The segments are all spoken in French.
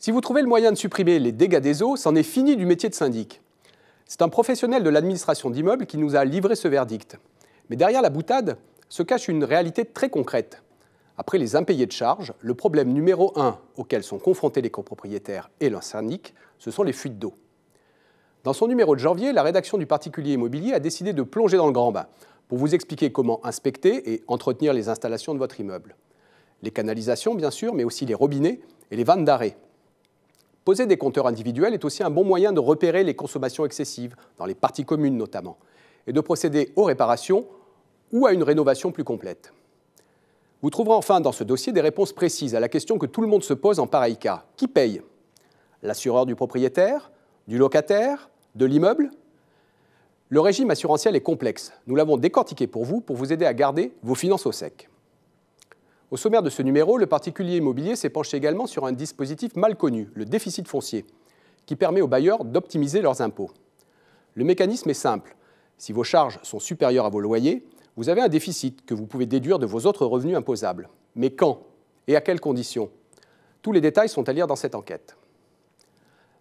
Si vous trouvez le moyen de supprimer les dégâts des eaux, c'en est fini du métier de syndic. C'est un professionnel de l'administration d'immeubles qui nous a livré ce verdict. Mais derrière la boutade se cache une réalité très concrète. Après les impayés de charges, le problème numéro 1 auquel sont confrontés les copropriétaires et leurs syndics, ce sont les fuites d'eau. Dans son numéro de janvier, la rédaction du Particulier Immobilier a décidé de plonger dans le grand bain pour vous expliquer comment inspecter et entretenir les installations de votre immeuble. Les canalisations, bien sûr, mais aussi les robinets et les vannes d'arrêt. Poser des compteurs individuels est aussi un bon moyen de repérer les consommations excessives, dans les parties communes notamment, et de procéder aux réparations ou à une rénovation plus complète. Vous trouverez enfin dans ce dossier des réponses précises à la question que tout le monde se pose en pareil cas. Qui paye? L'assureur du propriétaire? Du locataire? De l'immeuble? Le régime assurantiel est complexe. Nous l'avons décortiqué pour vous aider à garder vos finances au sec. Au sommaire de ce numéro, le particulier immobilier s'est penché également sur un dispositif mal connu, le déficit foncier, qui permet aux bailleurs d'optimiser leurs impôts. Le mécanisme est simple. Si vos charges sont supérieures à vos loyers, vous avez un déficit que vous pouvez déduire de vos autres revenus imposables. Mais quand et à quelles conditions? Tous les détails sont à lire dans cette enquête.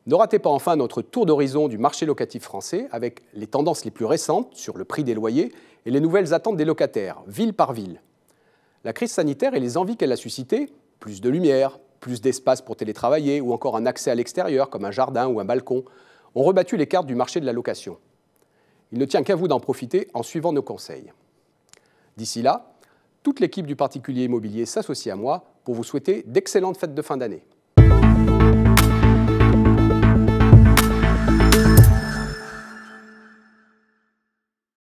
Ne ratez pas enfin notre tour d'horizon du marché locatif français avec les tendances les plus récentes sur le prix des loyers et les nouvelles attentes des locataires, ville par ville. La crise sanitaire et les envies qu'elle a suscitées, plus de lumière, plus d'espace pour télétravailler ou encore un accès à l'extérieur comme un jardin ou un balcon, ont rebattu les cartes du marché de la location. Il ne tient qu'à vous d'en profiter en suivant nos conseils. D'ici là, toute l'équipe du Particulier Immobilier s'associe à moi pour vous souhaiter d'excellentes fêtes de fin d'année.